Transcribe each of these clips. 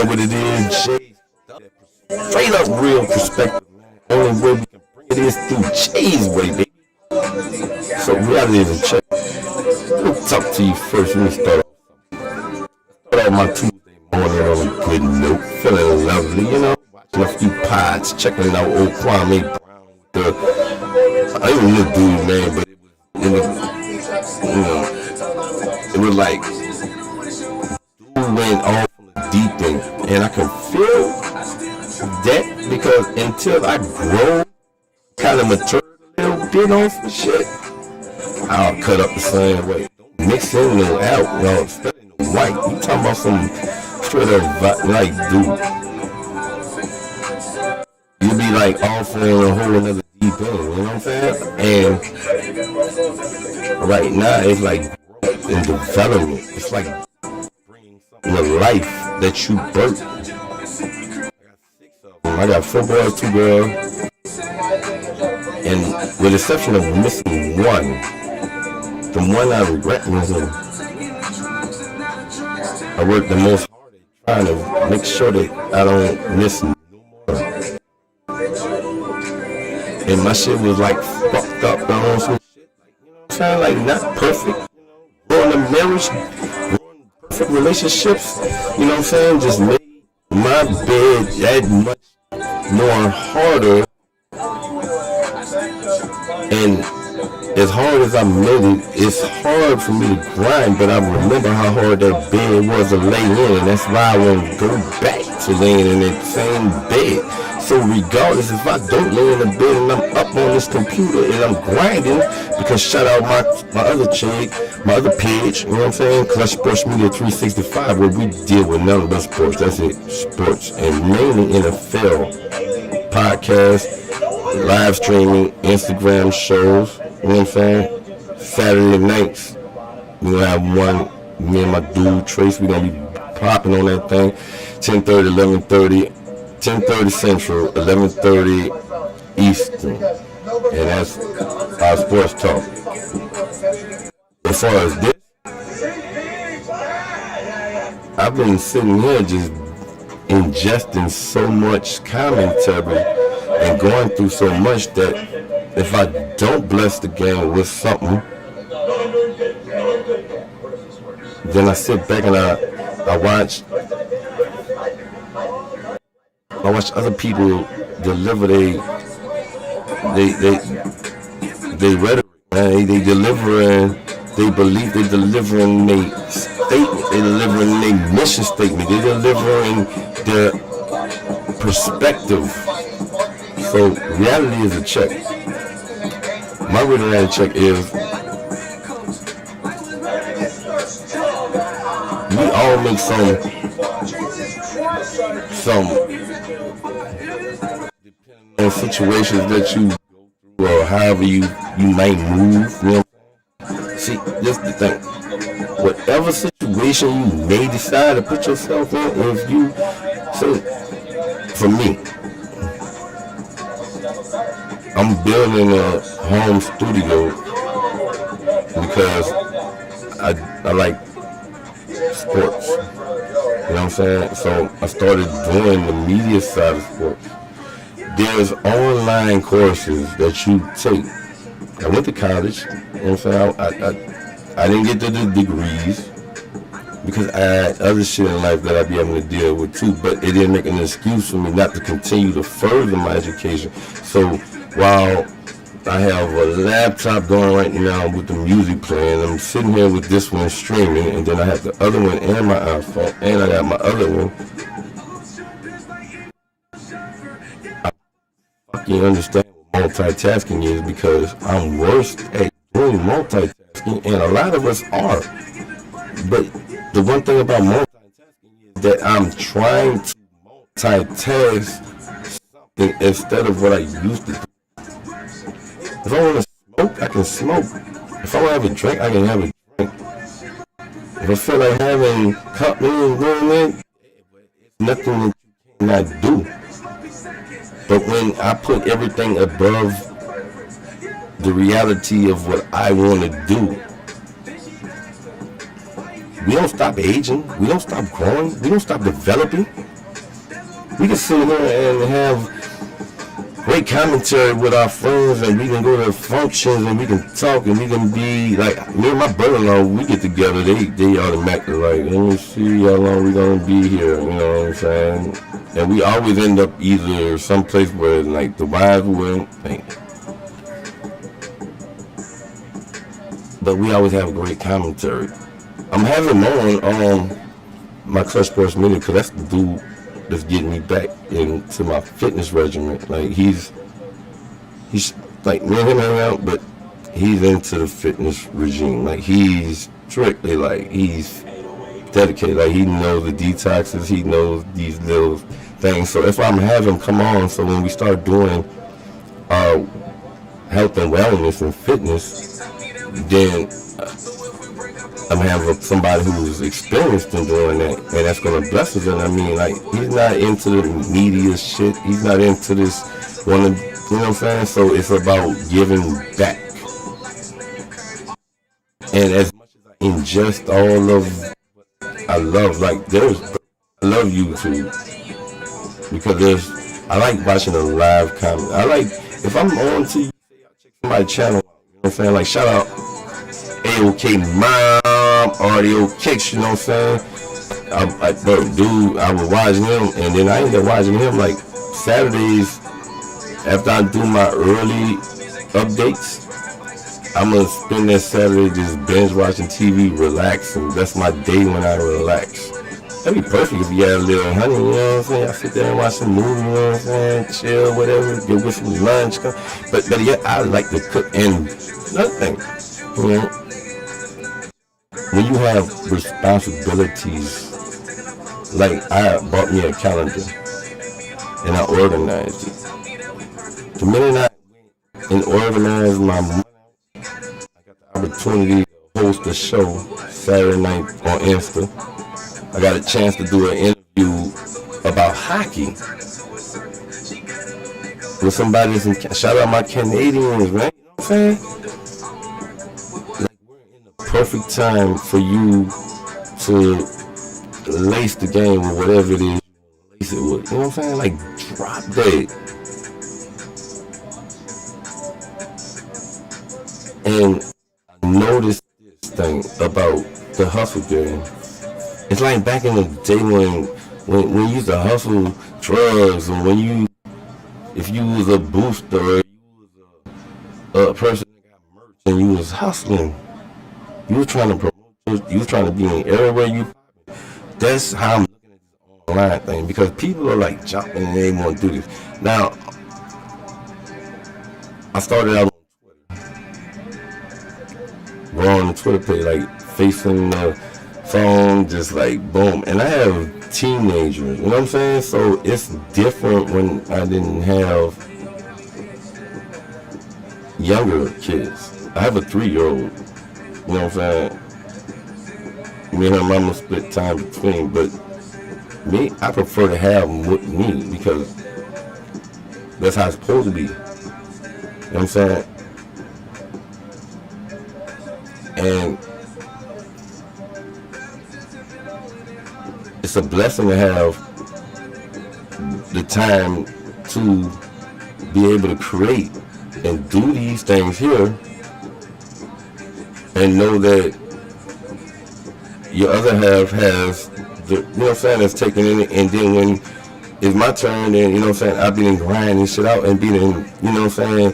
what it is, Jay. Straight up real perspective, man. Only way we can bring it is through Jay's way, baby. So reality is a check. Let me talk to you first. Let me start off my Tuesday morning on a good note. Feeling lovely, watching a few pods, checking out old Kwame Brown with the I don't even know dude, man, but it was like dude went off on the deep end, and I can feel that because until I grow, kind of mature a little bit on some shit, I'll cut up the same way. Don't mix in no out, especially no white. You talking about some straight up like dude. You be like off on a whole another deep end, you know what I'm saying? And right now it's like growth and development. It's like bringing something to life that you birthed. I got 4 boys, 2 girls, and with the exception of missing one, the one I regret missing, I worked the most hard at trying to make sure that I don't miss no more. And my shit was like fucked up on some shit, sound like not perfect, ruin the marriage, ruin perfect relationships, you know what I'm saying? Just made my bed that much more harder, and as hard as I made it, it's hard for me to grind, but I remember how hard that bed was to lay in, and that's why I want to go back to laying in that same bed. So regardless if I don't lay in the bed and I'm up on this computer and I'm grinding, because shout out my other chick, my other page, you know what I'm saying? Clutch Sports Media 365, where we deal with none but sports. That's it, sports, and mainly NFL, podcasts, live streaming, Instagram shows, you know what I'm saying? Saturday nights, we're gonna have one, me and my dude Trace, we're gonna be popping on that thing, 10:30, 11:30, 10:30 Central, 11:30 Eastern, and that's our sports talk. As far as this, I've been sitting here just ingesting so much commentary and going through so much that if I don't bless the game with something, then I sit back and I watch other people deliver they rhetoric, man. They delivering, they believe they delivering their statement, they delivering their mission statement, they delivering their perspective. So reality is a check. My reality check is we all make some depending on situations that you go through or however you might move, you know. See, that's the thing. Whatever situation you may decide to put yourself in, if you, so for me, I'm building a home studio because I like sports. You know what I'm saying? So I started doing the media side of sports. There's online courses that you take. I went to college. You know what I'm saying? I didn't get to the degrees because I had other shit in life that I'd be able to deal with too. But it didn't make an excuse for me not to continue to further my education. So while I have a laptop going right now with the music playing, I'm sitting here with this one streaming, and then I have the other one and my iPhone, and I got my other one. I fucking understand what multitasking is because I'm worse at doing multitasking, and a lot of us are. But the one thing about multitasking is that I'm trying to multitask something instead of what I used to do. If I want to smoke, I can smoke. If I want to have a drink, I can have a drink. If I feel like having company and going in, it's nothing that you cannot do. But when I put everything above the reality of what I want to do, we don't stop aging, we don't stop growing, we don't stop developing. We can sit here and have great commentary with our friends, and we can go to functions and we can talk, and we can be like me and my brother-in-law. We get together, they automatically like, let me see how long we gonna be here. You know what I'm saying? And we always end up either someplace where like the wives will, but we always have great commentary. I'm having him on my Clutch Sports Media because that's the dude that's getting me back into my fitness regimen. Like he's like me and him hang out, but he's into the fitness regime. Like he's strictly like he's dedicated. Like he knows the detoxes, he knows these little things. So if I'm having him come on, so when we start doing health and wellness and fitness, then I'm having somebody who's experienced in doing that, and that's gonna bless us. And I mean, like, he's not into the media shit. He's not into this one, you know what I'm saying? So it's about giving back. And as much as I ingest all of, I love, like, I love YouTube because I like watching a live comment. I like if I'm on TV, check my channel. You know what I'm saying? Like, shout out AOK Mom, Audio Kicks, you know what I'm saying? I was watching him, and then I ended up watching him like Saturdays after I do my early updates. I'm gonna spend that Saturday just binge watching TV, relaxing. That's my day when I relax. That'd be perfect if you had a little honey, you know what I'm saying? I sit there and watch some movie, you know what I'm saying? Chill, whatever, get with some lunch. But yeah, I like to cook. And another thing, you know, when you have responsibilities, like I bought me a calendar and I organized it. The minute I went and organized my money, I got the opportunity to host a show Saturday night on Insta. I got a chance to do an interview about hockey with somebody that's shout out my Canadians, man. You know what I'm saying? Like, we're in the perfect time for you to lace the game with whatever it is you want to lace it with. You know what I'm saying? Like, drop that. And I noticed this thing about the hustle game. It's like back in the day when you used to hustle drugs, or if you was a booster, or you was a person that got merch and you was hustling, you was trying to promote, you was trying to be in everywhere you. That's how I'm looking at this online thing, because people are like jumping and they want to do this. Now, I started out on Twitter, we're on the Twitter page, like facing the phone, just like boom. And I have teenagers, you know what I'm saying? So it's different when I didn't have younger kids. I have a 3-year-old, you know what I'm saying? Me and her mama split time between, but me, I prefer to have them with me because that's how it's supposed to be. You know what I'm saying? And it's a blessing to have the time to be able to create and do these things here and know that your other half has the, you know what I'm saying, that's taking in it. And then when it's my turn, then, you know what I'm saying, I've been grinding shit out and been in, you know what I'm saying,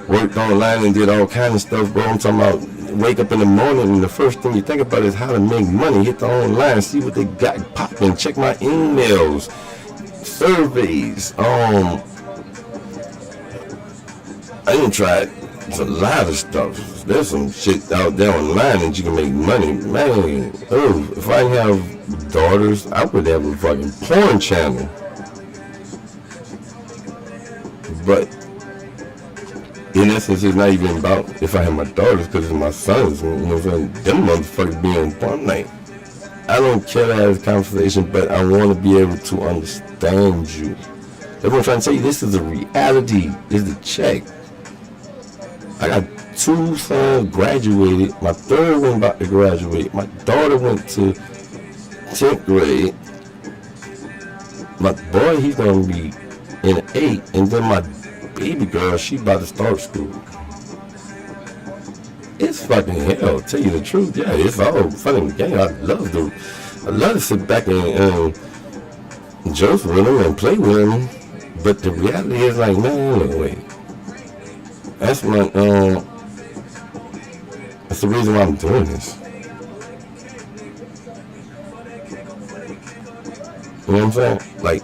worked online and did all kinds of stuff, bro. I'm talking about wake up in the morning and the first thing you think about is how to make money. Hit the online, see what they got popping, check my emails, surveys. I didn't try a lot of stuff. There's some shit out there online that you can make money. Man, if I didn't have daughters, I would have a fucking porn channel. But in essence, it's not even about if I have my daughters, because it's my sons. You know what I'm saying? Them motherfuckers be on porn night. I don't care to have this conversation, but I want to be able to understand you. That's what I'm trying to tell you. This is a reality. This is a check. I got 2 sons graduated. My 3rd one about to graduate. My daughter went to 10th grade. my boy, he's gonna be in 8, and then my baby girl, she about to start school. It's fucking hell, tell you the truth. Yeah, it's all fun and game. I love to sit back and joke with him and play with him. But the reality is like, man, wait. That's the reason why I'm doing this. You know what I'm saying? Like,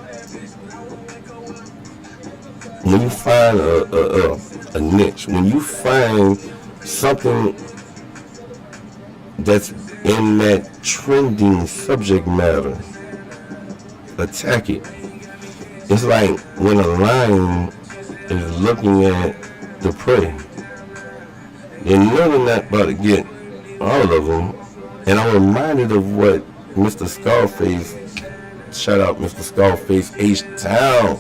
when you find a niche, when you find something that's in that trending subject matter, attack it. It's like when a lion is looking at the prey. They're never not about to get all of them. And I'm reminded of what Mr. Scarface, shout out Mr. Scarface H-Town.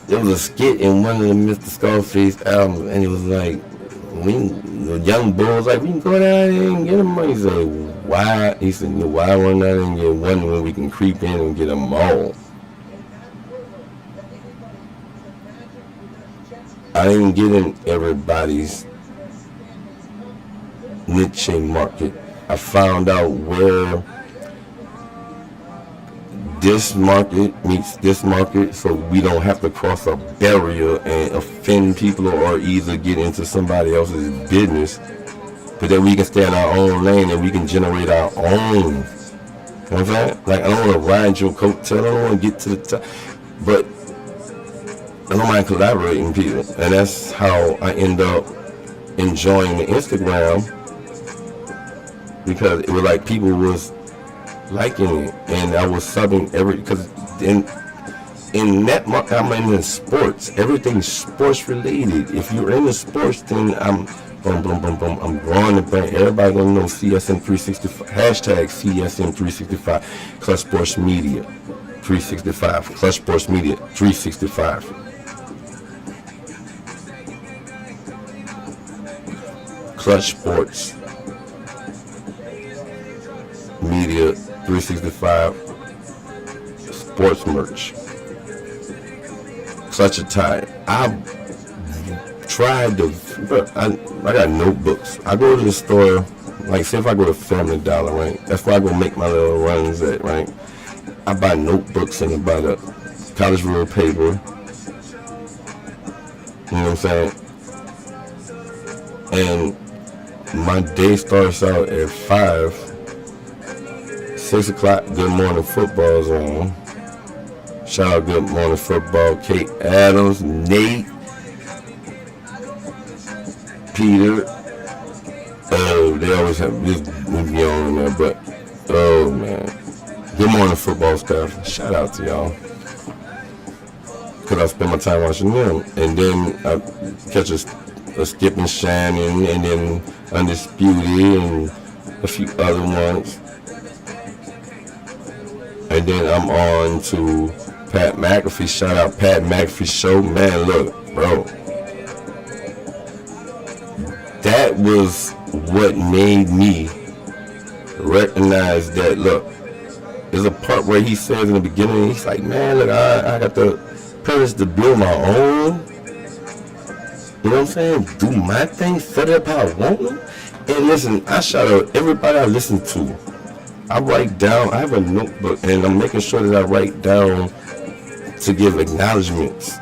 There was a skit in one of the Mr. Scarface albums, and it was like, the young boy was like, we can go down there and get them money. He said, why? He said, why run down there and get one when we can creep in and get them all? I didn't get in everybody's niche market. I found out where this market meets this market, so we don't have to cross a barrier and offend people or either get into somebody else's business, but that we can stay in our own lane and we can generate our own. You know what I'm saying? Like, I don't want to ride your coattail, I don't want to get to the top, but I don't mind collaborating with people, and that's how I end up enjoying the Instagram, because it was like people was liking it, and I was subbing because in that market I'm in sports. Everything's sports related. If you're in the sports, then I'm boom, boom, boom, boom. I'm growing the brand. Everybody gonna know CSM365. Hashtag CSM365. Clutch Sports Media 365. Clutch Sports Media 365. Clutch Sports Media 365 sports merch. Such a tie. I tried to. I got notebooks. I go to the store. Like, say if I go to Family Dollar, right? That's where I go make my little runs at, right? I buy notebooks and I buy the college rule paper. You know what I'm saying? And my day starts out at 5. 6 o'clock, Good Morning Football's on. Shout out Good Morning Football, Kate Adams, Nate, Peter. Oh, they always have this movie on there, but oh man. Good Morning Football stuff. Shout out to y'all. Because I spend my time watching them. And then I catch a Skip and Shannon, and then Undisputed, and a few other ones. And then I'm on to Pat McAfee. Shout out Pat McAfee Show. Man, look, bro. That was what made me recognize that, look, there's a part where he says in the beginning, he's like, man, look, I got the privilege to build my own. You know what I'm saying? Do my thing, set it up how I want them. And listen, I shout out everybody I listen to. I write down, I have a notebook, and I'm making sure that I write down to give acknowledgments,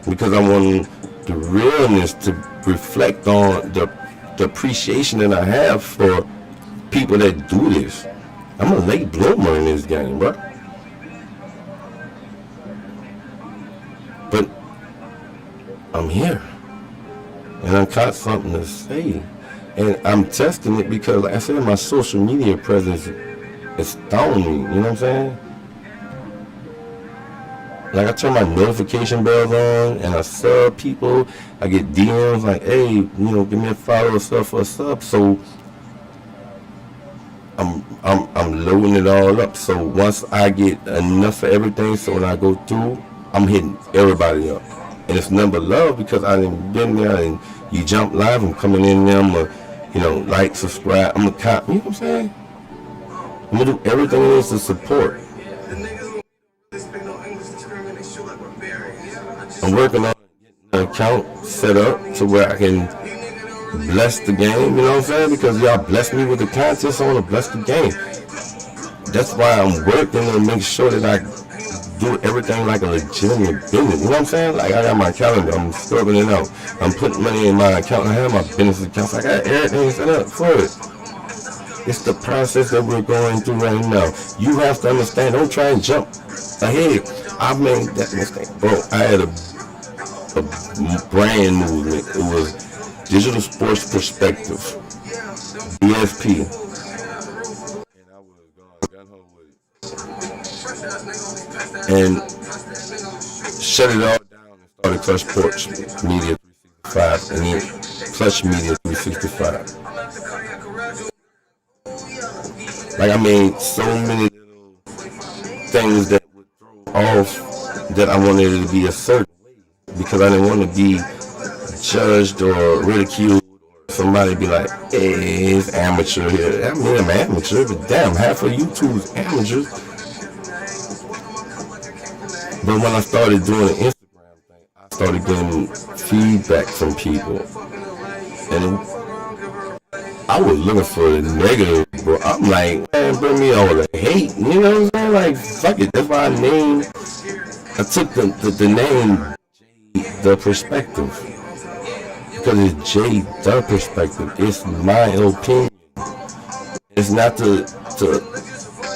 because I want the realness to reflect on the appreciation that I have for people that do this. I'm a late bloomer in this game, bro. But I'm here, and I got something to say. And I'm testing it because, like I said, my social media presence is astounding me. You know what I'm saying? Like, I turn my notification bells on and I sub people. I get DMs like, hey, you know, give me a follow or sub for a sub. So I'm loading it all up. So once I get enough of everything, so when I go through, I'm hitting everybody up. And it's number love because I done been there, and you jump live, I'm coming in there, I'm a, you know, like, subscribe, I'm a cop, you know what I'm saying? I'm gonna do everything it is to support. I'm working on getting an account set up to where I can bless the game, you know what I'm saying? Because y'all bless me with the contest, I want to bless the game. That's why I'm working to make sure that I do everything like a legitimate business. You know what I'm saying? Like I got my calendar, I'm scrubbing it out. I'm putting money in my account. I have my business account. I got everything set up for it. It's the process that we're going through right now. You have to understand. Don't try and jump ahead. I made that mistake, bro. I had a brand movement. It was Digital Sports Perspective, DSP. And I was going gun ho with it. And shut it all down and started Clutch Sports Media 365 and then Clutch Media 365. Like I made so many little things that would throw off that I wanted it to be a certain way because I didn't want to be judged or ridiculed or somebody be like, hey, it's amateur here. I mean, I'm amateur, but damn, half of YouTube's amateurs. But when I started doing the Instagram thing, I started getting feedback from people. And I was looking for the negative, bro. I'm like, man, bring me all the hate. You know what I'm saying? Like, fuck it. That's why I took the name The Perspective. Because it's J The Perspective. It's my opinion. It's not to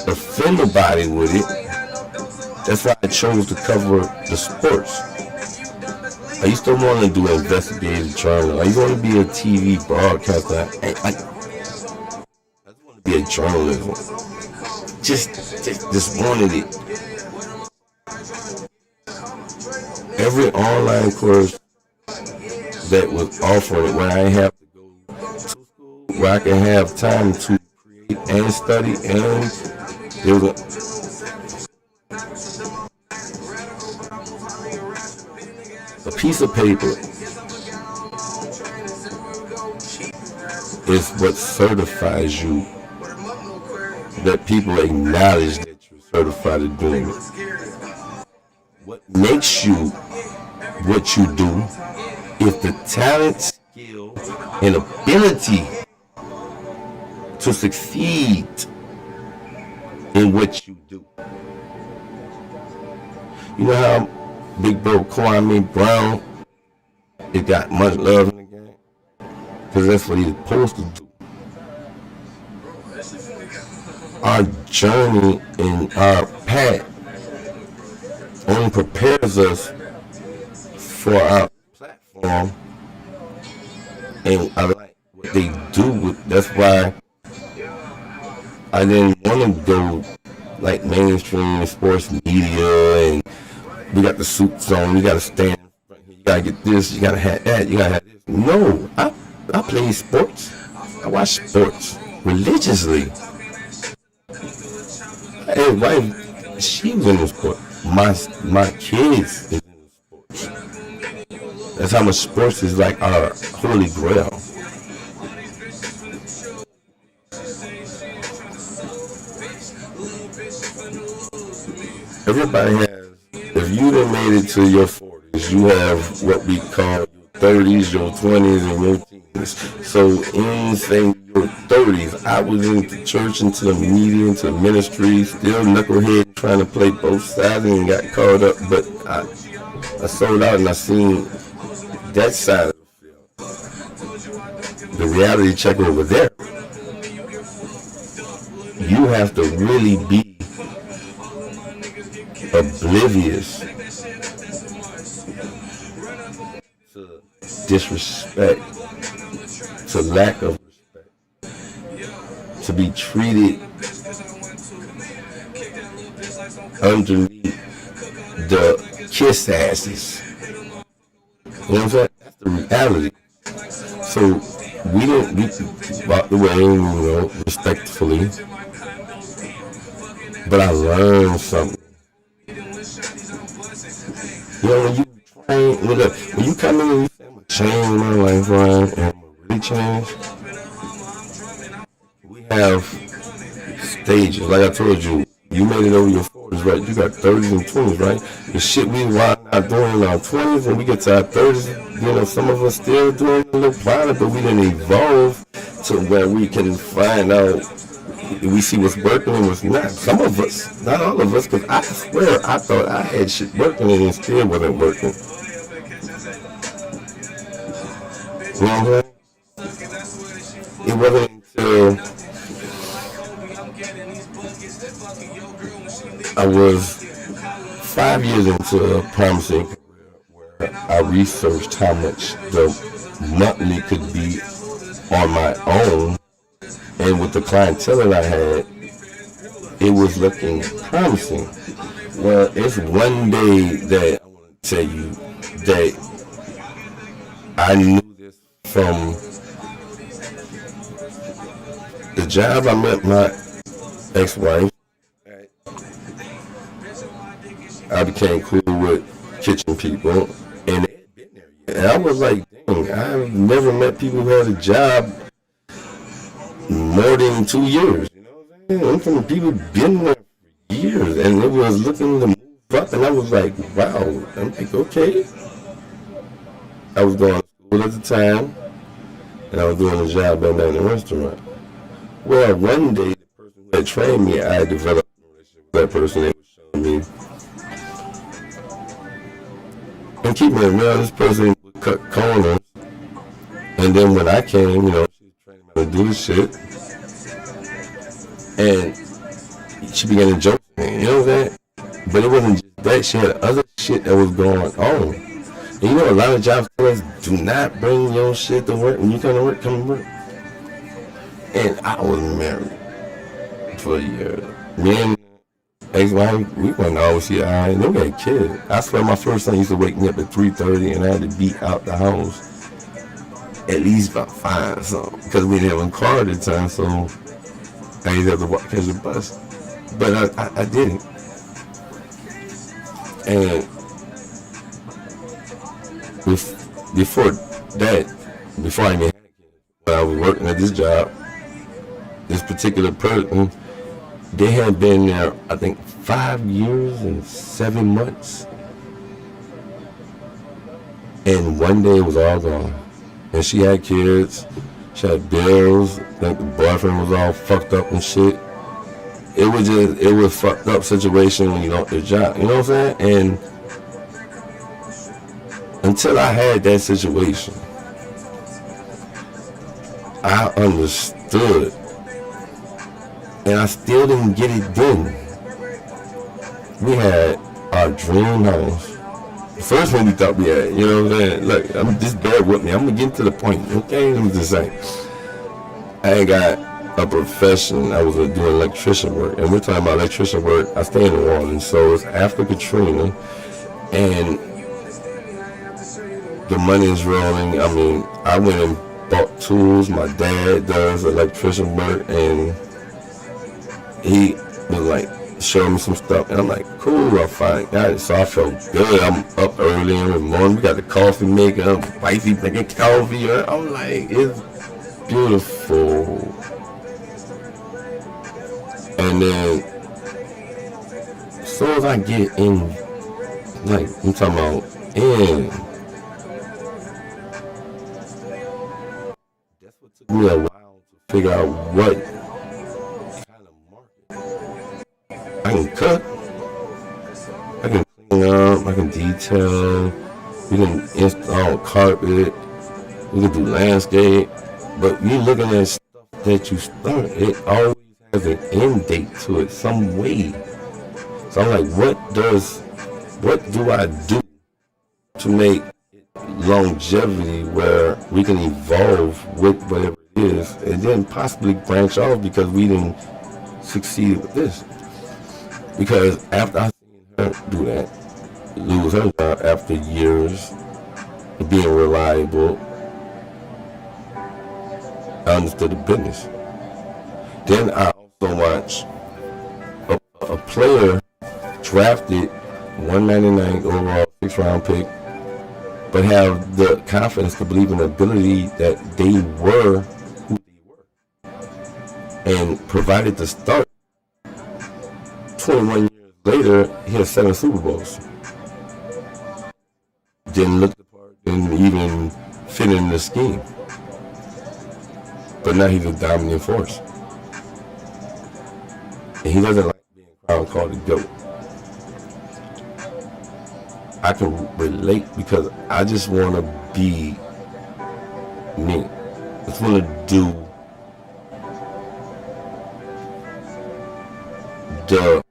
offend nobody with it. That's why I chose to cover the sports. I used to want to do investigative journalism. I used to want to be a TV broadcaster. I just want to be a journalist. Just wanted it. Every online course that was offered where I have to go to school, where I can have time to create and study, and there was a piece of paper is what certifies you, that people acknowledge that you're certified to doing it. What makes you what you do is the talent, skill, and ability to succeed in what you do. You know how big bro Kwame Brown, it got much love in the game? Because that's what he's supposed to do. Our journey and our path only prepares us for our platform, and I like what they do. That's why I didn't want to go like mainstream sports media and we got the suits on, you gotta stand, you gotta get this, you gotta have that, you gotta have this. No, I play sports. I watch sports religiously. Hey, wife, she was in the sport. My kids is in the sports. That's how much sports is like our holy grail. Everybody has, if you done made it to your 40s, you have what we call your 30s, your 20s, and your teens. So in, say, your 30s, I was into church, into the media, into the ministry, still knucklehead, trying to play both sides and got caught up. But I sold out and I seen that side of the field. The reality check over there. You have to really be oblivious to disrespect, to lack of respect, to be treated underneath the kiss asses. You know what I'm saying? That's the reality. So we walk away, you know, respectfully. But I learned something. You know, when you train, when you come in and you say, I'm going to change my life, right, and I'm going to really change, we have stages. Like I told you, you made it over your 40s, 20s, right? You got 30s and 20s, right? The shit we wild out doing in our 20s, when we get to our 30s, some of us still doing a little product, but we didn't evolve to where we can find out. We see what's working and what's not. Some of us, not all of us, because I swear I thought I had shit working and it still wasn't working. You know what I'm saying? It wasn't until I was 5 years into a promising career where I researched how much the monthly could be on my own, and with the clientele that I had, it was looking promising. Well, it's one day that I want to tell you that I knew this from the job I met my ex-wife. I became cool with kitchen people, and they had been there yet. And I was like, dang, I've never met people who had a job more than 2 years. You know what I'm saying? I'm from people been there for years, and it was looking to move up, and I was like, wow. I'm like, okay. I was going to school at the time, and I was doing a job at the restaurant. Well, one day, the person who had trained me, I developed a relationship with that person. They was showing me. And keep me in mind, this person would cut corners. And then when I came, she was training me to do this shit. And she began to joke with me, you know what I'm saying? But it wasn't just that, she had other shit that was going on. And a lot of jobs tell us, do not bring your shit to work. When you come to work, come to work. And I was married for a year. Me and ex-wife, we went always see eye, and then we had kids. I swear my first son used to wake me up at 3:30, and I had to be out the house at least about 5 or something, because we didn't have a car at the time, so I used to have to catch the bus. But I didn't. And before I even had kids, when I was working at this job, this particular person, they had been there, I think, 5 years and 7 months. And one day it was all gone. And she had kids, she had bills, I think the boyfriend was all fucked up and shit. It was a fucked up situation when you don't get a job, you know what I'm saying? And until I had that situation, I understood. And I still didn't get it done. We had our dream house. The first one we thought we had, you know what I'm saying? Look, I'm just bear with me. I'm going to get to the point, okay? Let me just say. I ain't got a profession. I was doing electrician work. And we're talking about electrician work. I stay in New Orleans, so it's after Katrina. And the money is rolling. I mean, I went and bought tools. My dad does electrician work, and he was like showing me some stuff, and I'm like, cool, I finally got it. So I felt good. I'm up early in the morning. We got the coffee maker, wifey making coffee. I'm like, it's beautiful. And then as soon as I get in, like I'm talking about in, that's what took me a while to figure out what I can cook, I can clean up, I can detail, we can install carpet, we can do landscape, but you looking at stuff that you start, it always has an end date to it, some way. So I'm like, what do I do to make longevity where we can evolve with whatever it is, and then possibly branch off because we didn't succeed with this. Because after I seen her do that, lose her job after years of being reliable, I understood the business. Then I also watched a player drafted 199 overall 6th-round pick, but have the confidence to believe in the ability that they were who they were, and provided the start. 21 years later, he has 7 Super Bowls. Didn't look the part, didn't even fit in the scheme. But now he's a dominant force. And he doesn't like being called a GOAT. I can relate because I just want to be me. I just want to do the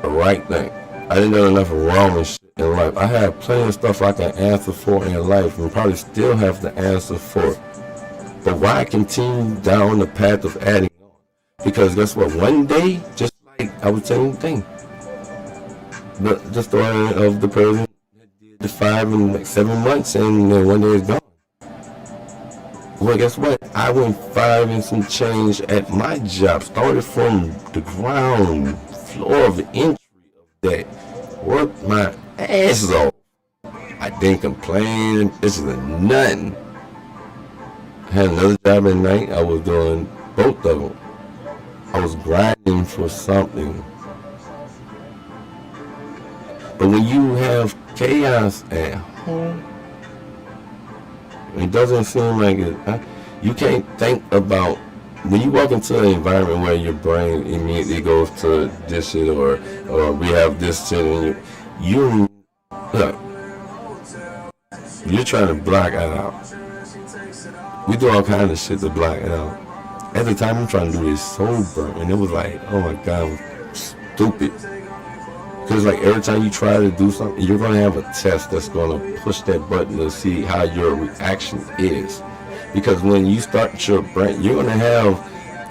right thing. I didn't know enough wrong and shit in life. I have plenty of stuff I can answer for in life and probably still have to answer for. But why continue down the path of adding on? Because guess what? One day, just like I was saying the thing, the story of the president that did the 5 and like 7 months and then one day it's gone. Well, guess what? I went 5 and some change at my job. Started from the ground floor of the entry of that. Worked my ass off. I didn't complain. This is nothing. I had another job at night. I was doing both of them. I was grinding for something. But when you have chaos at home, it doesn't seem like it. You can't think about when you walk into an environment where your brain immediately goes to this shit or we have this shit and you look, you're trying to block it out. We do all kinds of shit to block it out. At the time I'm trying to do this sober and it was like, oh my god, I'm stupid. Because like every time you try to do something, you're going to have a test that's going to push that button to see how your reaction is. Because when you start your brain, you're going to have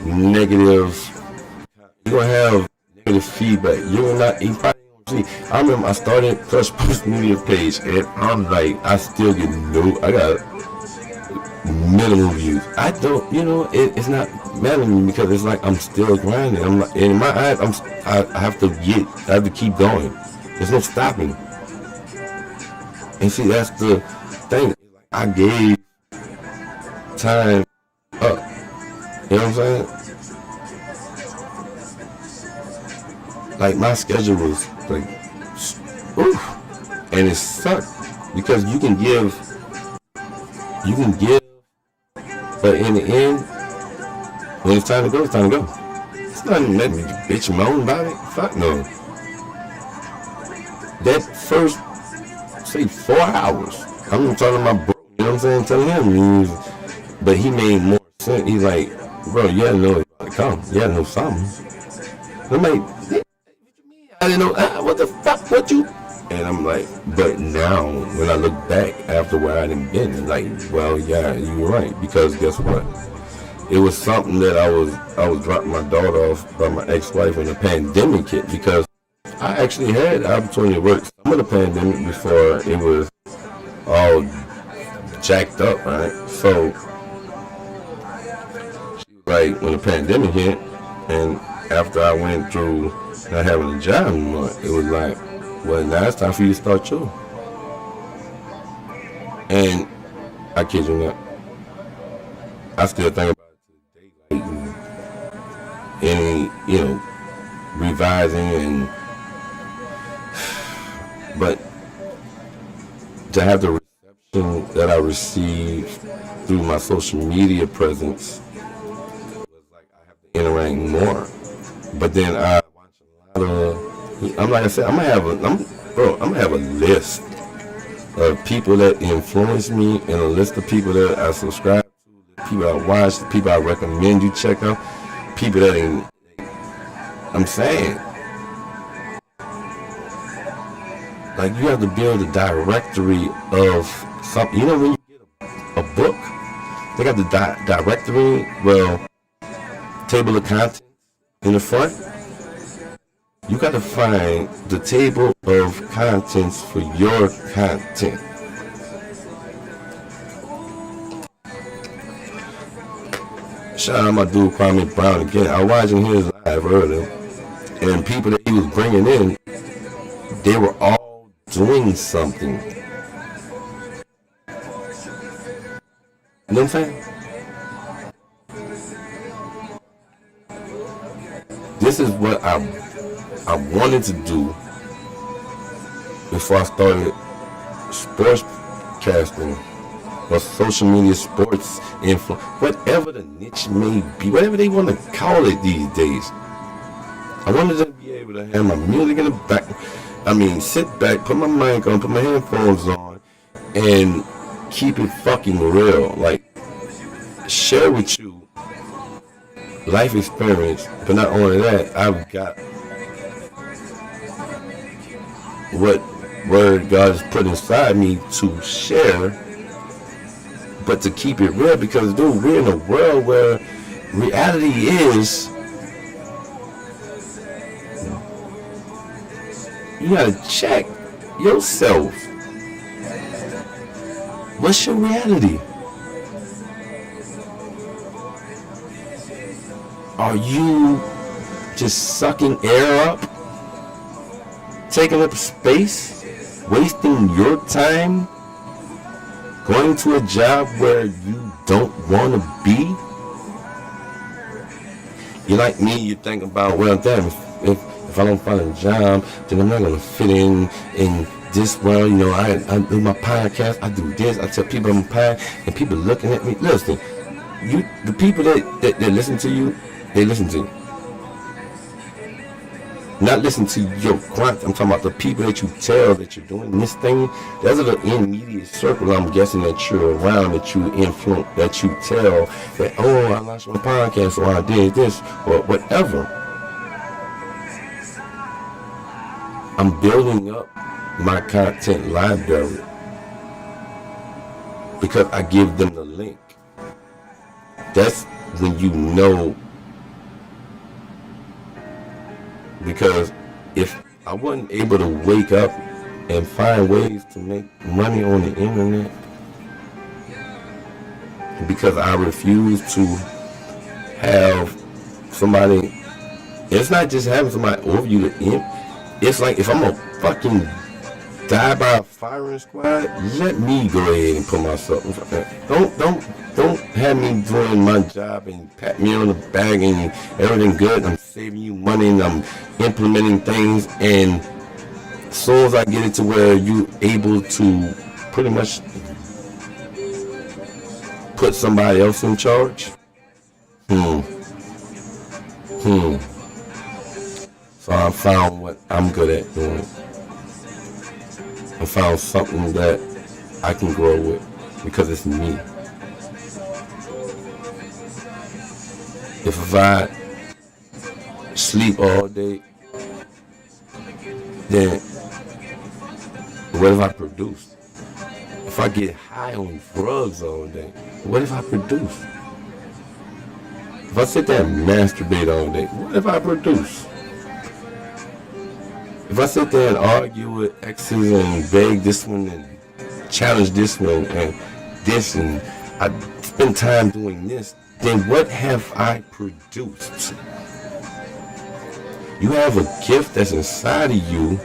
negative feedback. You probably don't see. I remember I started Crush Post Media page and I'm like, I still get I got minimum views. I don't, it's not mattering because it's like I'm still grinding. I'm like, in my eyes, I have to keep going. There's no stopping. And see, that's the thing. I gave time up. You know what I'm saying? Like my schedule was like, oof, and it sucked because you can give, but in the end, when it's time to go, it's time to go. It's not letting me bitch and moan about it. Fuck no. That first, say 4 hours, I'm talking to my bro, you know what I'm saying? Telling him, but he made more sense. He's like, bro, you gotta know it's about to come. You gotta know something. I'm like, I didn't know, what the fuck, what you? And I'm like, but now, when I look back after where I done been, like, well, yeah, you were right. Because guess what? It was something that I was dropping my daughter off by my ex-wife when the pandemic hit. Because I actually had the opportunity to work some of the pandemic before it was all jacked up, right? So, she was like, when the pandemic hit, and after I went through not having a job anymore, it was like, well, now it's time for you to start too. And I kid you not, I still think about it today, like, and revising and, but to have the reception that I received through my social media presence was like I have to interact more. But then I watch a lot of. I'm like I said, I'm gonna have a list of people that influence me and a list of people that I subscribe to, people I watch, people I recommend you check out, people that I'm saying, like you have to build a directory of something. You know when you get a book, they got the directory, well, table of contents in the front. You got to find the table of contents for your content. Shout out my dude Kwame Brown again. I was watching his live earlier, and people that he was bringing in, they were all doing something. You know what I'm saying? this is what I wanted to do before I started sports casting or social media sports influence, whatever the niche may be, whatever they want to call it these days. I wanted to be able to have my music in the back. Sit back, put my mic on, put my headphones on, and keep it fucking real. Like, share with you life experience, but not only that, I've got what word God has put inside me to share, but to keep it real, because dude, we're in a world where reality is, you gotta check yourself. What's your reality? Are you just sucking air up, taking up space, wasting your time, going to a job where you don't want to be? You're like me, you think about, well, damn, if I don't find a job, then I'm not going to fit in this world. You know, I do my podcast, I do this, I tell people I'm a pod, and people looking at me. Listen, the people that listen to you, they listen to you. Not listen to your clients. I'm talking about the people that you tell that you're doing this thing. Those are the immediate circle, I'm guessing, that you're around, that you influence, that you tell that, oh, I launched my podcast, or I did this, or whatever. I'm building up my content library because I give them the link. That's when you know. Because if I wasn't able to wake up and find ways to make money on the internet, because I refuse to have somebody, it's not just having somebody over you to it's like, if I'm a fucking die by a firing squad, let me go ahead and put myself in front. Don't have me doing my job and pat me on the back and everything good. I'm saving you money and I'm implementing things, and as soon as I get it to where you able to pretty much put somebody else in charge, So I found what I'm good at doing. I found something that I can grow with because it's me. If I sleep all day, then what if I produce? If I get high on drugs all day, what if I produce? If I sit there and masturbate all day, what if I produce? If I sit there and argue with exes and beg this one and challenge this one and this, and I spend time doing this, then what have I produced? You have a gift that's inside of you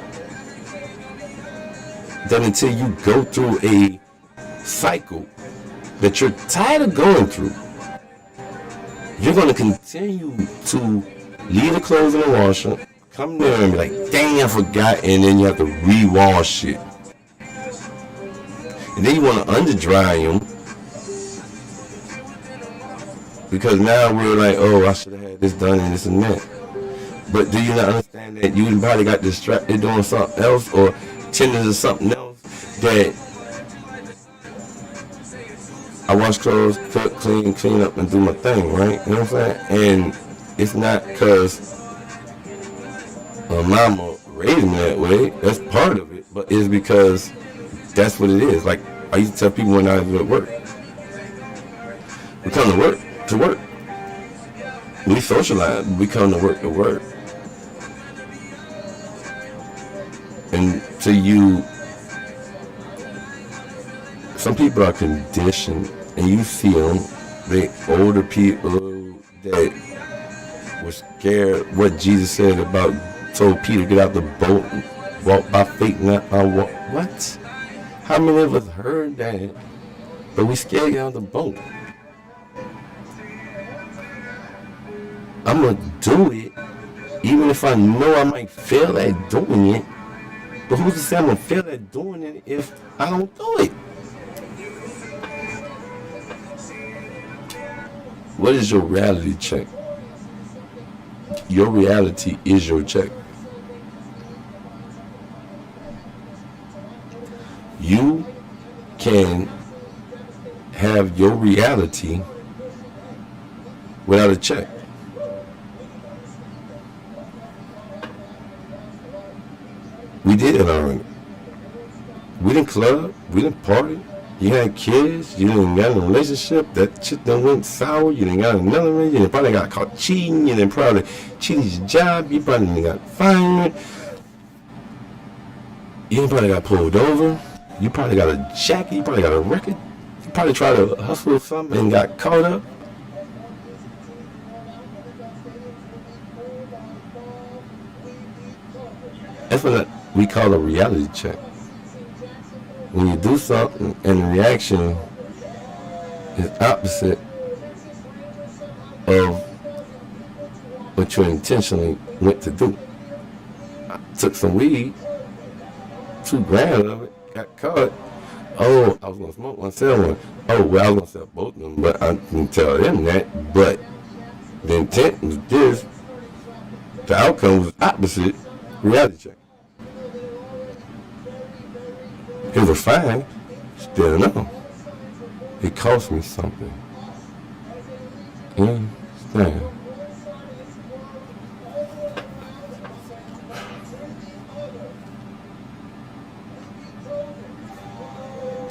that until you go through a cycle that you're tired of going through, you're going to continue to leave the clothes in the washer, come there and be like, dang, I forgot, and then you have to re-wash it. And then you want to under-dry them, because now we're like, oh, I should have had this done and this and that. But do you not understand that you probably got distracted doing something else or tending to something else, that I wash clothes, cook, clean up, and do my thing, right? You know what I'm saying? And it's not because mama raised me that way. That's part of it. But it's because that's what it is. Like, I used to tell people when I was at work, we come to work. We socialize. We come to work. And to you, some people are conditioned, and you see them, they older people that were scared what Jesus said about, told Peter, get out the boat and walk by faith, not by walk. What? How many of us heard that, but we scared to get out the boat? I'm going to do it Even if I know I might fail at doing it, but who's to say I'm gonna fail at doing it if I don't do it? What is your reality check? Your reality is your check. You can have your reality without a check. We did it already. We didn't club, we didn't party. You had kids, you didn't got in a relationship, that shit done went sour, you didn't got another one, you probably got caught cheating, you didn't probably cheated your job, you probably didn't got fired, you probably got pulled over, you probably got a jacket, you probably got a record, you probably tried to hustle something and got caught up. That's what we call a reality check. When you do something and the reaction is opposite of what you intentionally went to do. I took some weed, 2 grams of it, got caught. Oh, I was going to smoke one, sell one. Oh, well, I was going to sell both of them, but I didn't tell them that. But the intent was this. The outcome was opposite. Reality check. It was fine. Still no. It cost me something. You understand?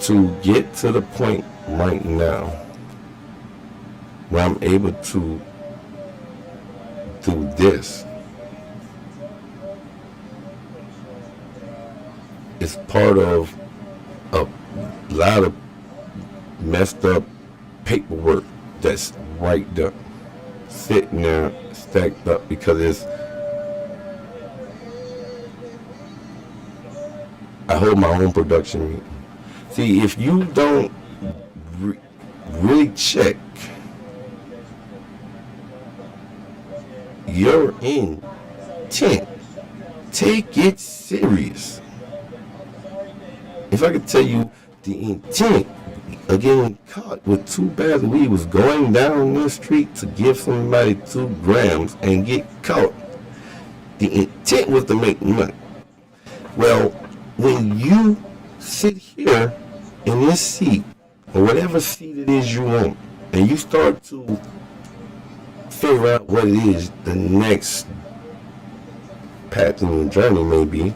To get to the point right now where I'm able to do this, it's part of a lot of messed up paperwork that's right there, sitting there, stacked up, because it's, I hold my own production meeting. See, if you don't really check your intent, take it serious. If I could tell you the intent of getting caught with 2 bags of weed was going down the street to give somebody 2 grams and get caught. The intent was to make money. Well, when you sit here in this seat, or whatever seat it is you want, and you start to figure out what it is the next path in your journey may be,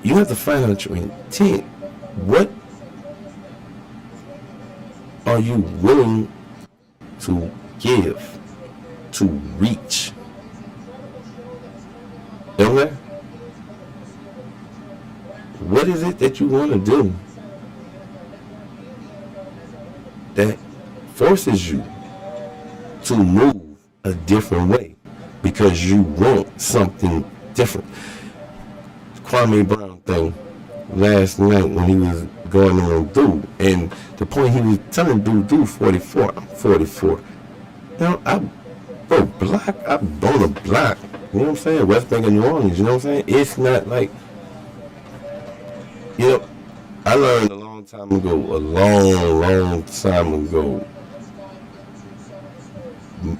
you have to find out your intent. What are you willing to give, to reach? Okay? What is it that you want to do that forces you to move a different way because you want something different? Kwame Brown thing last night when he was going on dude, and the point he was telling dude 44, I'm 44. You know, I broke block, I bought a block. You know what I'm saying? West Bank and New Orleans, you know what I'm saying? It's not like, you know, I learned a long time ago,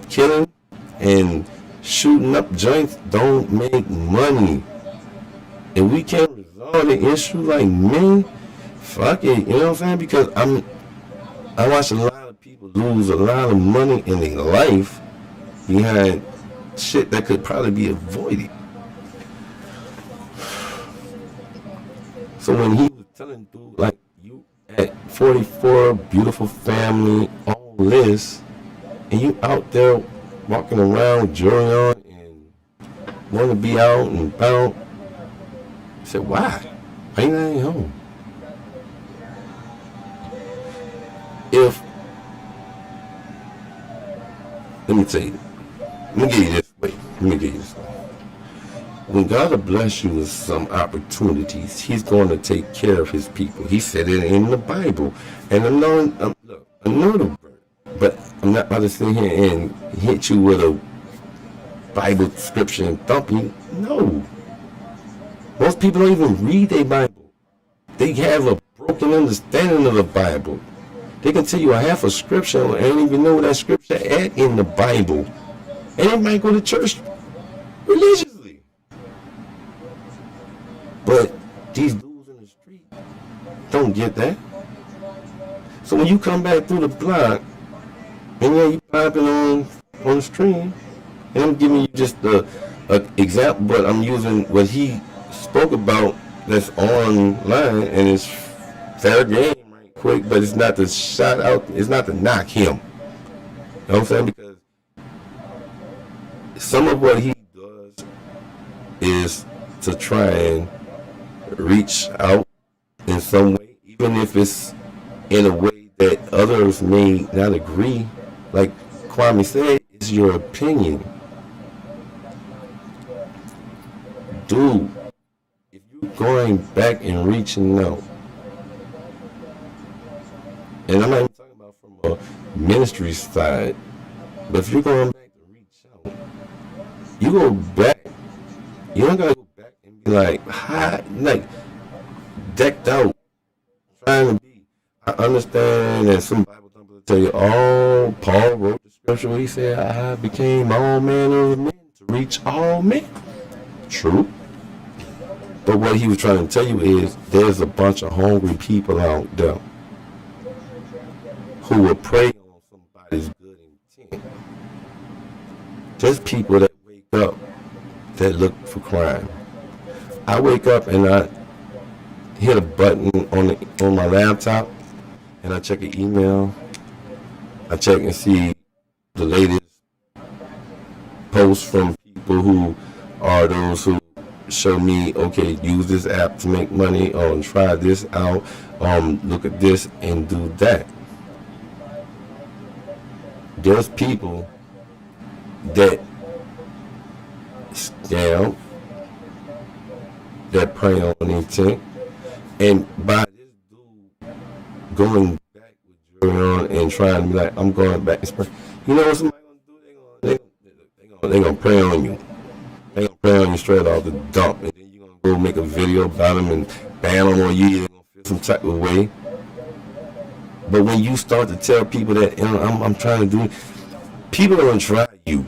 killing and shooting up joints don't make money. If we can't resolve the issue like me, fuck it, you know what I'm saying? Because I watch a lot of people lose a lot of money in their life behind shit that could probably be avoided. So when he was telling dude, like, you at 44, beautiful family, all this, and you out there walking around with jewelry on and want to be out and about, I said, why? Why you not at home? Let me tell you, let me give you this way. When God will bless you with some opportunities, He's going to take care of His people. He said it in the Bible. And I know the word, but I'm not about to sit here and hit you with a Bible scripture and thump you. No. Most people don't even read their Bible. They have a broken understanding of the Bible. They can tell you a half a scripture and don't even know that scripture at in the Bible. And they might go to church religiously. But these dudes in the street don't get that. So when you come back through the block, and yeah, you popping on the stream, and I'm giving you just a example, but I'm using what he spoke about that's online, and it's fair game right quick, but it's not to shout out, it's not to knock him. You know what I'm saying? Because some of what he does is to try and reach out in some way, even if it's in a way that others may not agree. Like Kwame said, it's your opinion. Dude, if you're going back and reaching out, and I'm not even talking about from a ministry side, but if you're going back to reach out, you go back, you don't gotta go back and be like high, like decked out, trying to be. I understand that some Bible thumpers tell you, oh, Paul wrote the scripture where he said, I became all manner of men to reach all men. True. But what he was trying to tell you is there's a bunch of hungry people out there who will prey on somebody's good intent. There's people that wake up that look for crime. I wake up and I hit a button on my laptop and I check an email. I check and see the latest posts from people who are those who show me, okay, use this app to make money, try this out, look at this and do that. There's people that scam, that prey on intent, and by this dude going back with Julian and trying to be like, I'm going back, you know what somebody gonna do? They gonna prey on you. They gonna prey on you straight off the dump, and then you gonna go make a video about them and ban them on you. You're gonna feel some type of way. But when you start to tell people that, you know, I'm trying to do, people are gonna try you.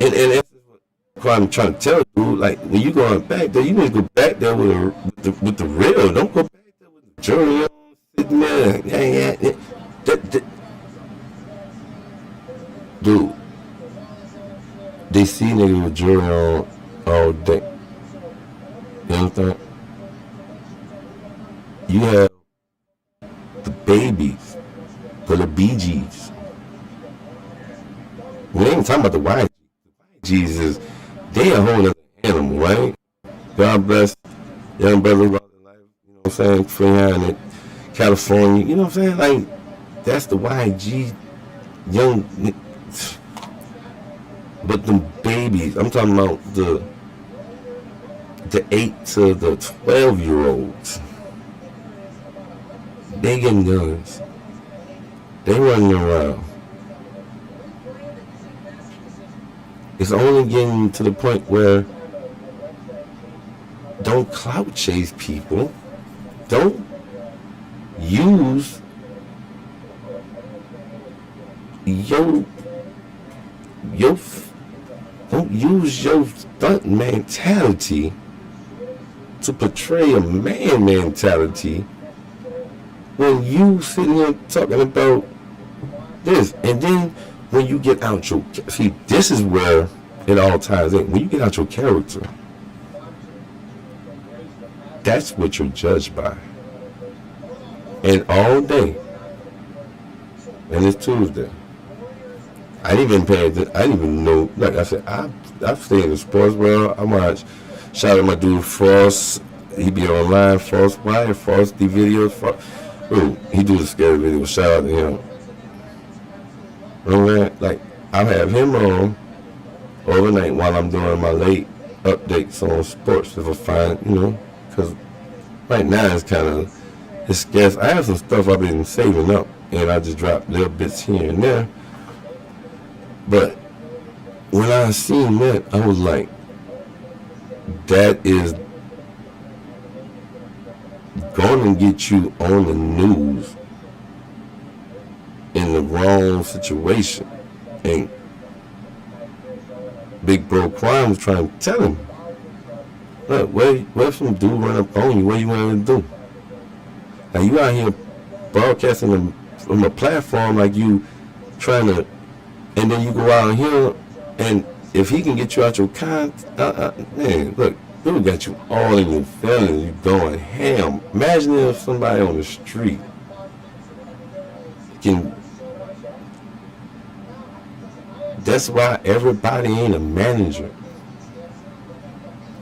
And that's what I'm trying to tell you. Like when you going back there, you need to go back there with the real. Don't go back there with the jury on sitting there. Dude, they see niggas with jury on all day. You understand? You have the babies for the BGs. We ain't even talking about the YGs. The YGs is, they a whole other animal, right? God bless young brothers out in life, you know what I'm saying, Freehan in California, you know what I'm saying? Like, that's the YG young, but the babies, I'm talking about the 8 to the 12-year-olds. They getting guns. They running around. It's only getting to the point where don't clout chase people. Don't use don't use your stunt mentality to portray a man mentality when you sitting here talking about this. And then when you get out your, see, this is where it all ties in. When you get out your character, that's what you're judged by. And all day, and it's Tuesday, I didn't even pay attention. I didn't even know. Like I said, I stay in the sports world. I watch. Shout out my dude Frost. He be online. Frost. Why? Frost the videos. Ooh, he do the scary videos. Shout out to him. You know what I mean? Like I have him on overnight while I'm doing my late updates on sports. If I find, you know, because right now it's kind of it's scarce. I have some stuff I've been saving up, and I just drop little bits here and there. But when I seen that, I was like, that is going to get you on the news in the wrong situation. And Big Bro Crime was trying to tell him, look, what if some dude run up on you? What you want to do? Now you out here broadcasting from a platform like you trying to, and then you go out here, and if he can get you out your man, look, dude got you all in your feelings. You going ham. Imagine if somebody on the street can. That's why everybody ain't a manager.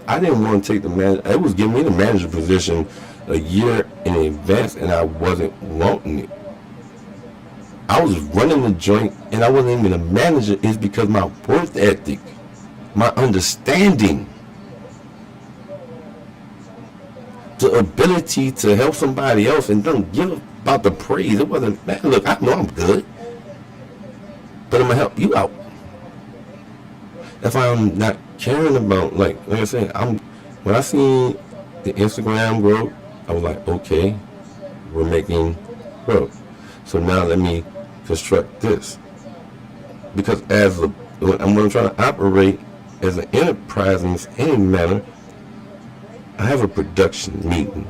I didn't want to take the manager. It was giving me the manager position a year in advance, and I wasn't wanting it. I was running the joint, and I wasn't even a manager. It's because my work ethic, my understanding, the ability to help somebody else and don't give about the praise. It wasn't, man, look, I know I'm good, but I'm going to help you out. If I'm not caring about, like I said, when I seen the Instagram grow, I was like, okay, we're making growth. So now let me construct this. Because when I'm trying to operate as an enterprise in any manner, I have a production meeting.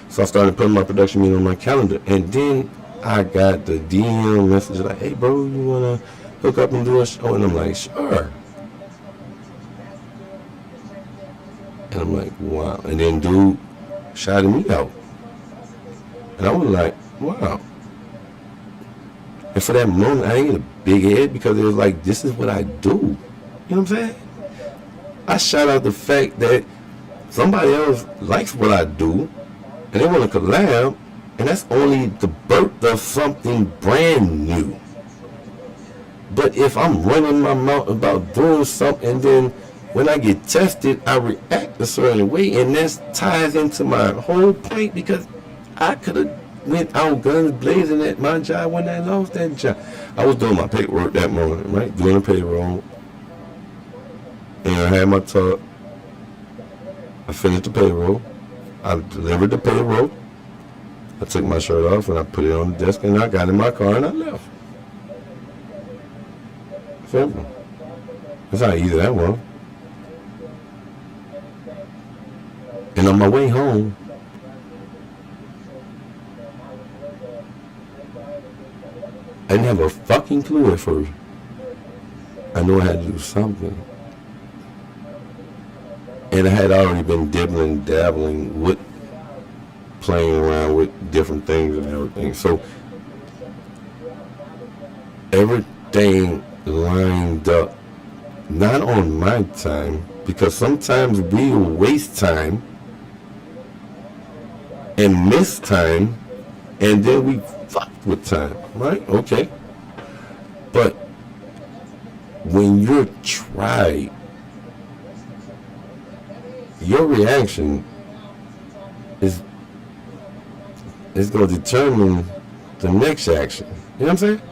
So I started putting my production meeting on my calendar. And then I got the DM message like, hey bro, you want to hook up and do a show? And I'm like, sure. And I'm like, wow. And then dude shouted me out. And I was like, wow. And for that moment, I ain't get a big head because it was like, this is what I do. You know what I'm saying? I shout out the fact that somebody else likes what I do and they want to collab, and that's only the birth of something brand new. But if I'm running my mouth about doing something and then when I get tested, I react a certain way, and that ties into my whole point because I could have went out guns blazing at my job when I lost that job. I was doing my paperwork that morning, right? Doing the payroll. And I had my talk. I finished the payroll. I delivered the payroll. I took my shirt off and I put it on the desk and I got in my car and I left. Simple. That's how easy that was. And on my way home, I didn't have a fucking clue at first. I knew I had to do something. And I had already been dabbling with playing around with different things and everything. So everything lined up, not on my time, because sometimes we will waste time and miss time, and then we fuck with time, right? Okay. But when you're tried, your reaction is going to determine the next action. You know what I'm saying?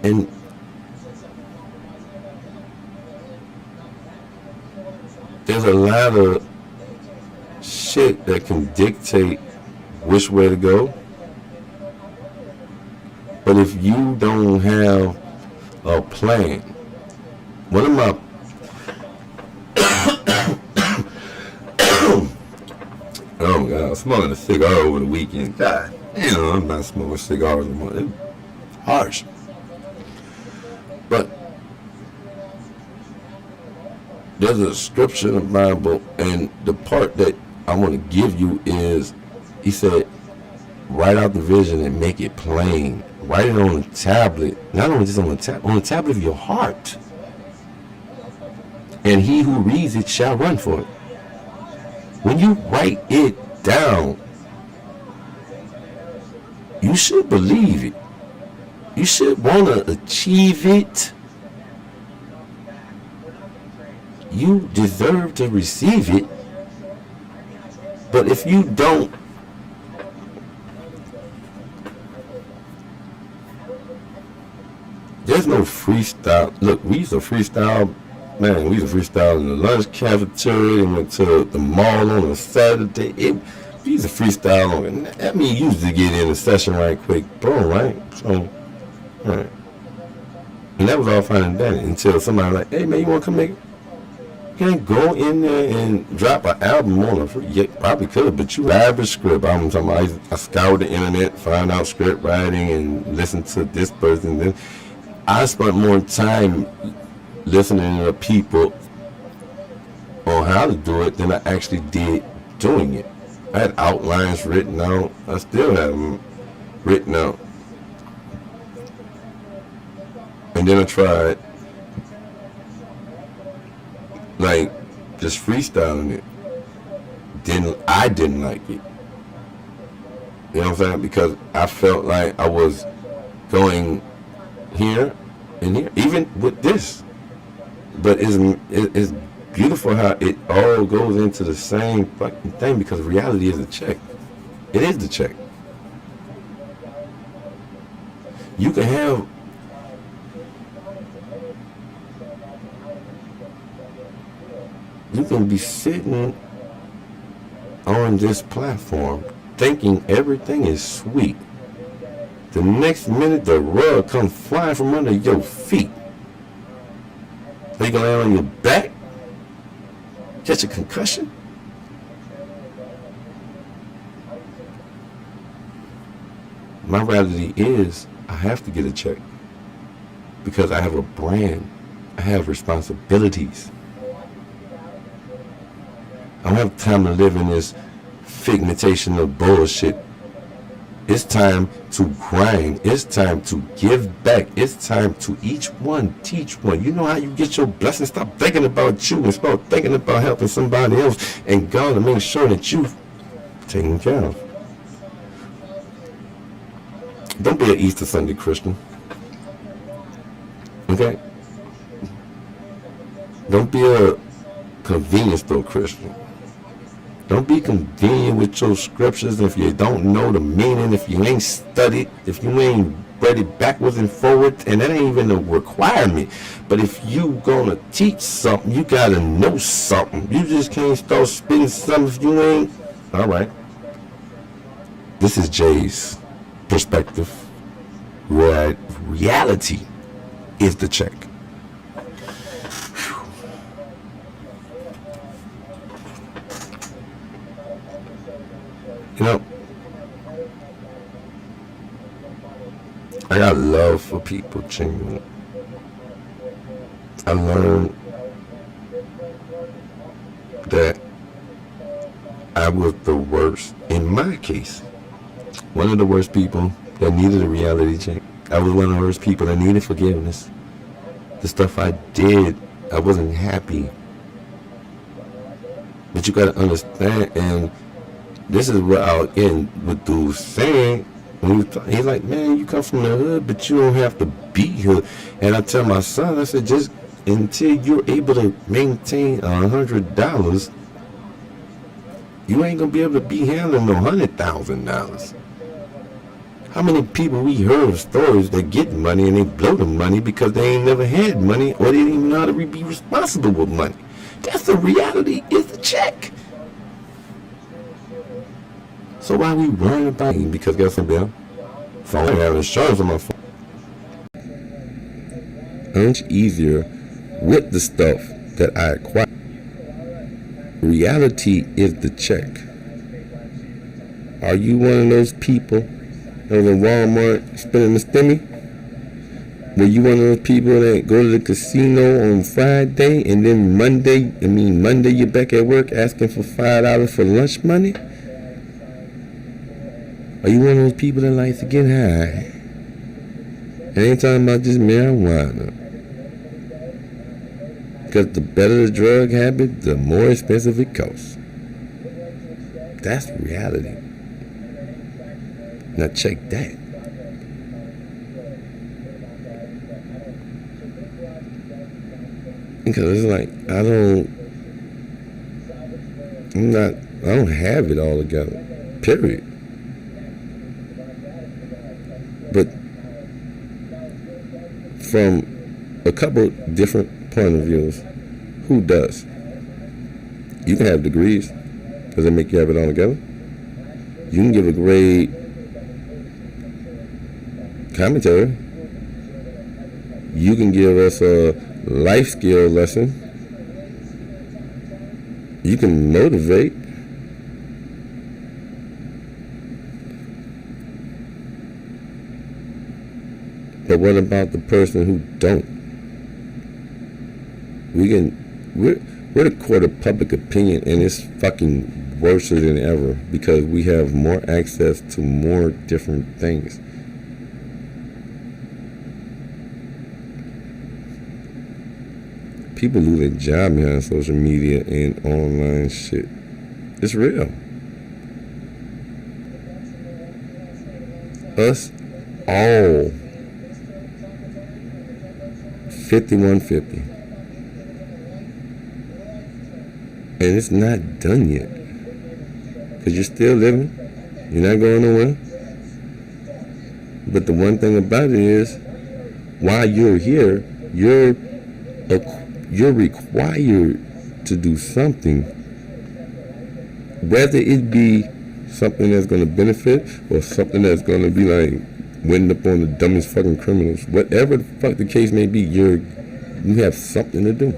And there's a lot of shit that can dictate which way to go. But if you don't have a plan, one of my oh my God, I was smoking a cigar over the weekend. God, I'm not smoking cigars anymore. It's harsh. But there's a scripture in the Bible, and the part that I want to give you is, he said, write out the vision and make it plain. Write it on a tablet, not only just on the tablet of your heart. And he who reads it shall run for it. When you write it down, you should believe it. You should want to achieve it. You deserve to receive it. But if you don't, there's no freestyle. Look, we used to freestyle. Man, we used to freestyle in the lunch cafeteria. And went to the mall on a Saturday. We used to freestyle on it. That means you used to get in the session right quick. Boom, right? So, right. And that was all fine and dandy until somebody like, hey, man, you want to come make it? You can't go in there and drop an album on a free. Yeah, probably could, but you have a script. I'm talking about, I scoured the internet, find out script writing, and listen to this person. Then I spent more time listening to people on how to do it than I actually did doing it. I had outlines written out. I still have them written out. And then I tried like just freestyling it. I didn't like it. You know what I'm saying? Because I felt like I was going here and here, even with this. But it's beautiful how it all goes into the same fucking thing, because reality is a check. It is the check. You can have you can be sitting on this platform thinking everything is sweet. The next minute the rug comes flying from under your feet. Are you gonna land on your back? Catch a concussion? My reality is I have to get a check because I have a brand. I have responsibilities. I don't have time to live in this figmentation of bullshit. It's time to grind. It's time to give back. It's time to each one teach one. You know how you get your blessing? Stop thinking about you and start thinking about helping somebody else, and God to make sure that you're taken care of. Don't be an Easter Sunday Christian. Okay? Don't be a convenience store Christian. Don't be convenient with your scriptures if you don't know the meaning, if you ain't studied, if you ain't read it backwards and forwards, and that ain't even a requirement. But if you gonna teach something, you gotta know something. You just can't start spitting something if you ain't. All right. This is Jay's perspective. Reality is the check. You know, I got love for people, genuinely. I learned that I was the worst, in my case, one of the worst people that needed a reality check. I was one of the worst people that needed forgiveness. The stuff I did, I wasn't happy. But you gotta understand, and this is what I'll end with dude saying. He's like, man, you come from the hood, but you don't have to be here. And I tell my son, I said, just until you're able to maintain $100, you ain't gonna be able to be handling no $100,000. How many people we heard of stories that get money and they blow the money because they ain't never had money, or they didn't even know how to be responsible with money? That's the reality, is the check. So why we worrying about it? Because guess what, Bill? Phone, I have insurance on my phone. Much easier with the stuff that I acquire. Reality is the check. Are you one of those people that was in Walmart spending the stimmy? Were you one of those people that go to the casino on Friday and then Monday you're back at work asking for $5 for lunch money? Are you one of those people that likes to get high? I ain't talking about just marijuana. Because the better the drug habit, the more expensive it costs. That's reality. Now check that. Because it's like, I don't have it all together. Period. But from a couple different point of views. Who does? You can have degrees. Does it make you have it all together? You can give a great commentary. You can give us a life skill lesson. You can motivate. But what about the person who don't? We're the court of public opinion, and it's fucking worse than ever because we have more access to more different things. People lose their job behind social media and online shit. It's real. Us all 5150. And it's not done yet. Because you're still living. You're not going nowhere. But the one thing about it is, while you're here, you're required to do something. Whether it be something that's going to benefit or something that's going to be like winding up on the dumbest fucking criminals. Whatever the fuck the case may be, you have something to do.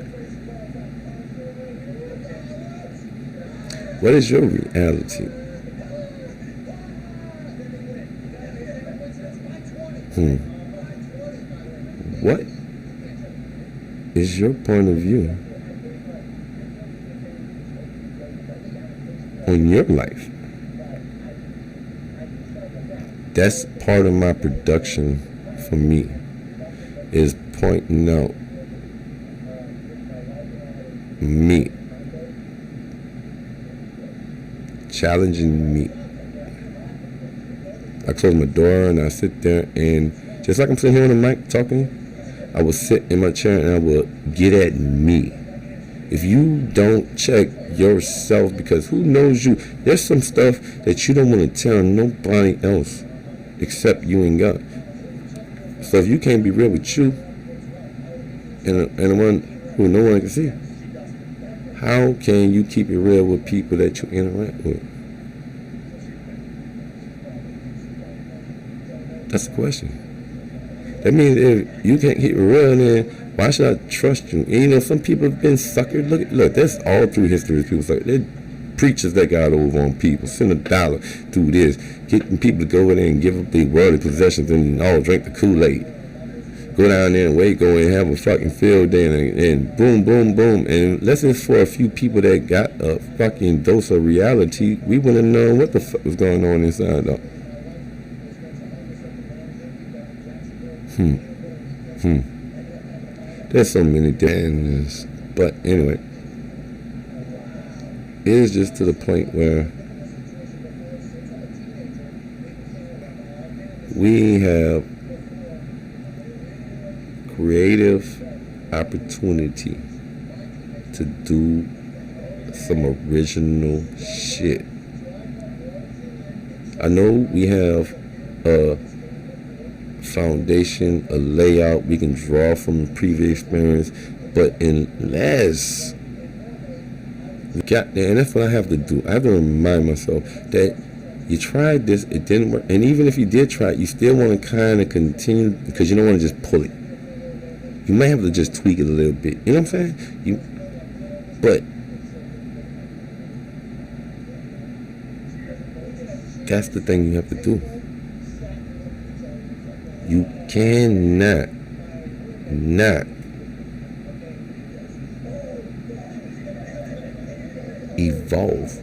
What is your reality? What is your point of view on your life? That's part of my production for me, is pointing out me, challenging me. I close my door and I sit there, and just like I'm sitting here on the mic talking, I will sit in my chair and I will get at me. If you don't check yourself, because who knows you, there's some stuff that you don't want to tell nobody else except you and God. So if you can't be real with you and the one who no one can see, how can you keep it real with people that you interact with? That's the question. That means if you can't keep it real, then why should I trust you? And you know, some people have been suckered. Look, that's all through history. People sucker. They're preachers that got over on people, send $1 through this, getting people to go over there and give up their worldly possessions and all drink the Kool-Aid. Go down there and go and have a fucking field day and boom, boom, boom. And unless it's for a few people that got a fucking dose of reality, we wouldn't know what the fuck was going on inside though. There's so many things, but anyway, it is just to the point where we have creative opportunity to do some original shit. I know we have a foundation, a layout we can draw from previous experience, but unless we got there, and that's what I have to do. I have to remind myself that you tried this, it didn't work, and even if you did try it, you still want to kind of continue because you don't want to just pull it. You might have to just tweak it a little bit. You know what I'm saying? But that's the thing you have to do. You cannot not evolve.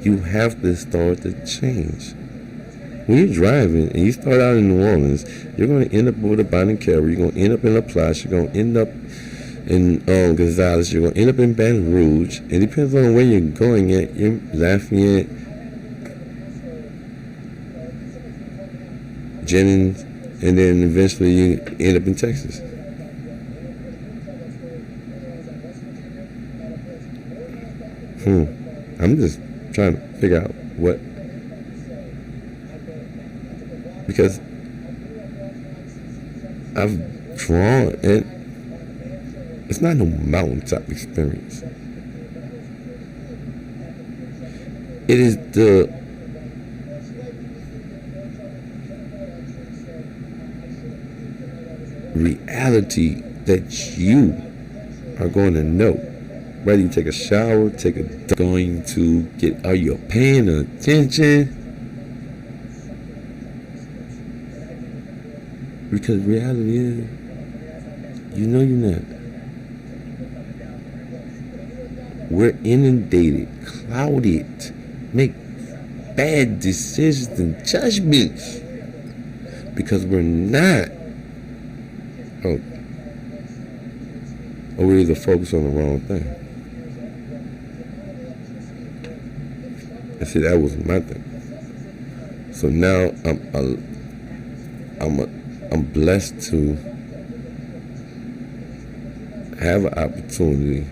You have to start to change. When you're driving and you start out in New Orleans, you're going to end up with a Bonnie Carey, you're going to end up in La Place, you're going to end up in Gonzales, you're going to end up in Baton Rouge. It depends on where you're going at. You're Lafayette, Jennings, and then eventually you end up in Texas. I'm just trying to figure out what, because I've drawn, and it's not no mountaintop experience. It is the reality that you are going to know. Whether you take a shower, going to get, are you paying attention? Because reality is, you know you're not. We're inundated, clouded, make bad decisions and judgments because we're not. Or we're either focused on the wrong thing. And see, that was my thing. So now I'm blessed to have an opportunity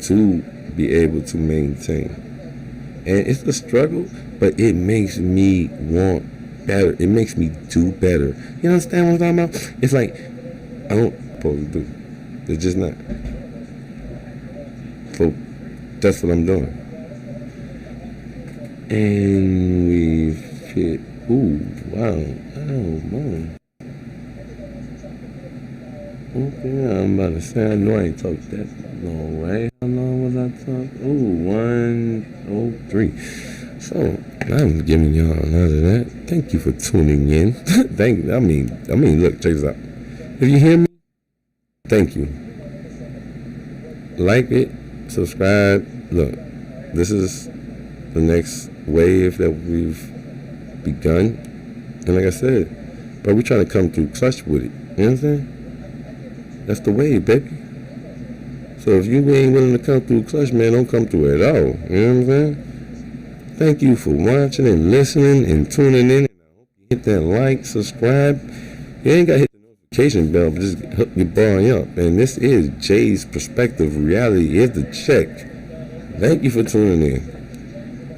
to be able to maintain. And it's a struggle, but it makes me want better. It makes me do better. You understand what I'm talking about? It's like I don't supposed to do. It's just not. So that's what I'm doing. And we fit. Ooh, wow. Oh, man. Okay, I'm about to say, I know I ain't talked that long, right? How long was I talking? Ooh, 1:03. So, I'm giving y'all another of that. Thank you for tuning in. I mean, look, check this out. If you hear me, thank you. Like it, subscribe. Look, this is the next wave that we've begun. And like I said, but we're trying to come through clutch with it. You understand? That's the wave, baby. So if you ain't willing to come through clutch, man, don't come through at all. You know what I'm saying? Thank you for watching and listening and tuning in. And I hope you hit that like, subscribe. You ain't got to hit the notification bell, but just hook your boy up. And this is Jay's Perspective. Reality is the check. Thank you for tuning in.